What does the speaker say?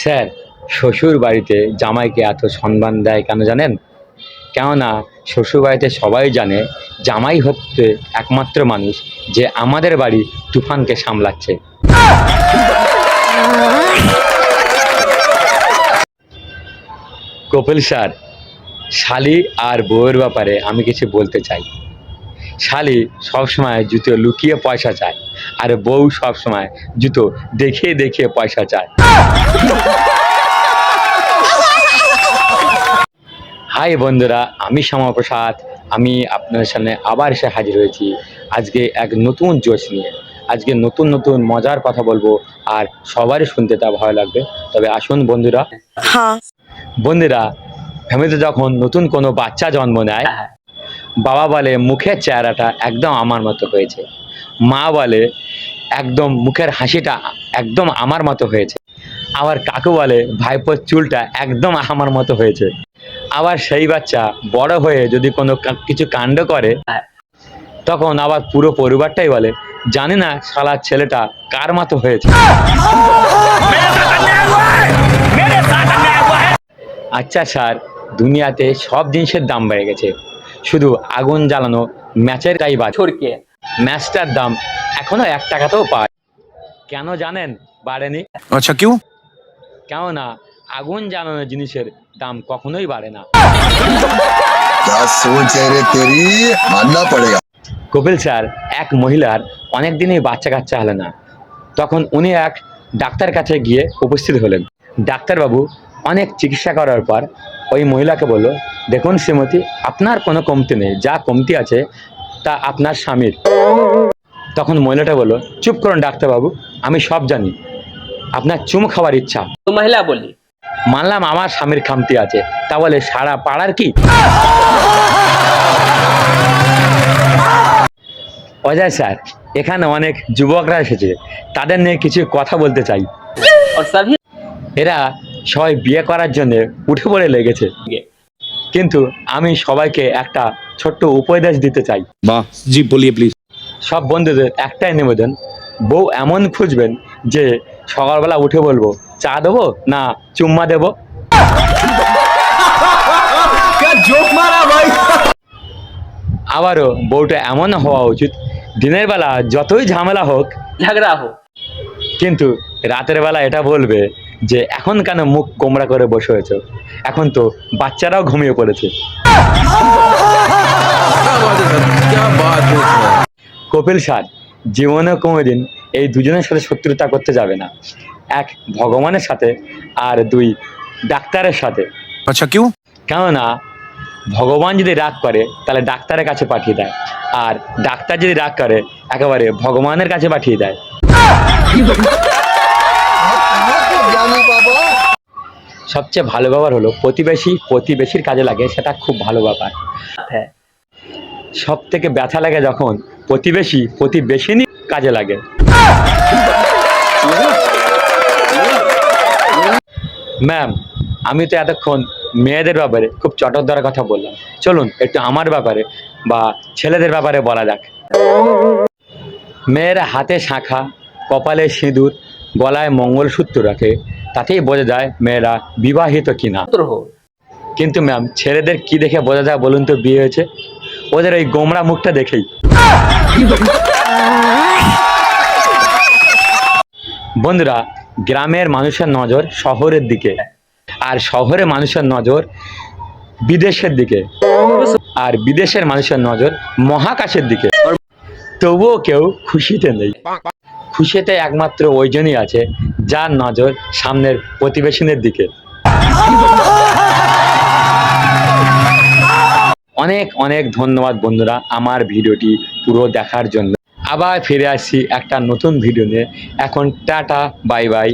Sir, শ্বশুর বাড়িতে জামাইকে এত সম্মান দেয় কেন জানেন? কেননা শ্বশুর বাড়িতে সবাই জানে জামাই হচ্ছে একমাত্র মানুষ যে আমাদের বাড়ি তুফানকে সামলাচ্ছে। কপিল স্যার, শালি আর বউয়ের ব্যাপারে আমি কিছু বলতে চাই। শালি সবসময় জুতো লুকিয়ে পয়সা চায়, আর বউ সবসময় জুতো দেখিয়ে দেখিয়ে পয়সা চায়। হাই বন্ধুরা, আমি শ্যামাপ্রসাদ। আমি আপনাদের সামনে আবার এসে হাজির হয়েছি আজকে এক নতুন জোশ নিয়ে। আজকে নতুন নতুন মজার কথা বলবো, আর সবারই শুনতে তা ভালো লাগবে। তবে আসুন বন্ধুরা। হ্যাঁ বন্ধুরা, ফ্যামিলিতে যখন নতুন কোনো বাচ্চা জন্ম নেয়, বাবা বলে মুখের চেহারাটা একদম আমার মতো হয়েছে, মা বলে একদম মুখের হাসিটা একদম আমার মতো হয়েছে, আবার কাকু বলে ভাইপোর চুলটা একদম আমার মতো হয়েছে। আবার সেই বাচ্চা বড় হয়ে যদি কোনো কিছু কাণ্ড করে, তখন আবার পুরো পরিবারটাই বলে জানি না শালার ছেলেটা কার মতো হয়েছে। আচ্ছা স্যার, দুনিয়াতে সব জিনিসের দাম বেড়ে গেছে, শুধু আগুন জ্বালানো ম্যাচের তাই বাছরকে ম্যাচটার দাম এখনো 1 টাকাতেও পায়। কেন জানেন বাড়েনি? আচ্ছা, क्यों? কেননা আগুন জ্বালানো জিনিসের দাম কখনোই বাড়ে না। क्या सोच है रे तेरी, मानना पड़ेगा। কপিল স্যার, এক মহিলার অনেক দিনই বাচ্চা কাচ্চা হলো না। তখন উনি এক ডাক্তার কাছে গিয়ে উপস্থিত হলেন। ডাক্তারবাবু অনেক চিকিৎসা করার পর ওই মহিলাকে বলল, দেখুন শ্রীমতী, আপনার কোনো কমতি নেই, যা কমতি আছে তা আপনার স্বামীর। তখন মহিলাটা বলল, চুপ করুন ডাক্তারবাবু, আমি সব জানি, আপনার চুমু খাওয়ার ইচ্ছা। তো মহিলা বলি, মানলাম আমার স্বামীর খামতি আছে, তা বলে সারা পাড়ার কি? অজয় স্যার, এখানে অনেক যুবকরা এসেছে, তাদের নিয়ে কিছু কথা বলতে চাই। और सभी এরা সবাই বিয়ে করার জন্য উঠে পড়ে লেগেছে, কিন্তু আমি সবাইকে একটা ছোট্ট উপদেশ দিতে চাই। वाह जी, बोलिए प्लीज। সব বন্ধুদের একটাই নিবেদন, বউ এমন খুঁজবেন যে সকালবেলা উঠে বলবো চা দেবো না চুম্মা দেবো। আবারও বউটা এমন হওয়া উচিত, দিনের বেলা যতই ঝামেলা হোক, झगड़ा हो, কিন্তু রাতের বেলা এটা বলবে যে এখন কেন মুখ গোমড়া করে বসে হয়েছে, এখন তো বাচ্চারাও ঘুমিয়ে পড়েছে। क्या बात है। কপিল স্যার, জীবনে কোনোদিন এই দুজনের সাথে শত্রুতা করতে যাবে না, এক ভগবানের সাথে আর 2 ডাক্তারের সাথে। अच्छा, क्यों? কেননা ভগবান যদি রাগ করে তাহলে ডাক্তারের কাছে পাঠিয়ে দেয়, আর ডাক্তার যদি রাগ করে একেবারে ভগবানের কাছে পাঠিয়ে দেয়। ज्ञानी बाबा। সবচেয়ে ভালো ব্যাপার হলো প্রতিবেশীর কাজে লাগে, সেটা খুব ভালো ব্যাপার। है সব থেকে ব্যথা লাগে যখন প্রতিবেশিনী কাজে লাগে। ম্যাম, আমি তো এতক্ষণ মেয়েদের ব্যাপারে খুব চটকদার কথা বললাম, চলুন একটু আমার ব্যাপারে বা ছেলেদের ব্যাপারে বলা যাক। মেয়েরা হাতে শাঁখা, কপালে সিঁদুর, গলায় মঙ্গলসূত্র রাখে, তাতেই বোঝা যায় মেয়েরা বিবাহিত কিনা। पुत्र हो, কিন্তু ম্যাম, ছেলেদের কি দেখে বোঝা যায় বলুন তো বিয়ে হয়েছে? ওদের ওই গোমড়া মুখটা দেখেই। বন্ধুরা, গ্রামের মানুষের নজর শহরের দিকে, আর শহরের মানুষের নজর বিদেশের দিকে, আর বিদেশের মানুষের নজর মহাকাশের দিকে। তবুও কেউ খুশিতে নেই। খুশিতে একমাত্র ওইজনই আছে যার নজর সামনের প্রতিবেশীদের দিকে। অনেক অনেক ধন্যবাদ বন্ধুরা আমার ভিডিওটি পুরো দেখার জন্য। আবার ফিরে আসছি একটা নতুন ভিডিও নিয়ে। এখন টাটা, বাই বাই।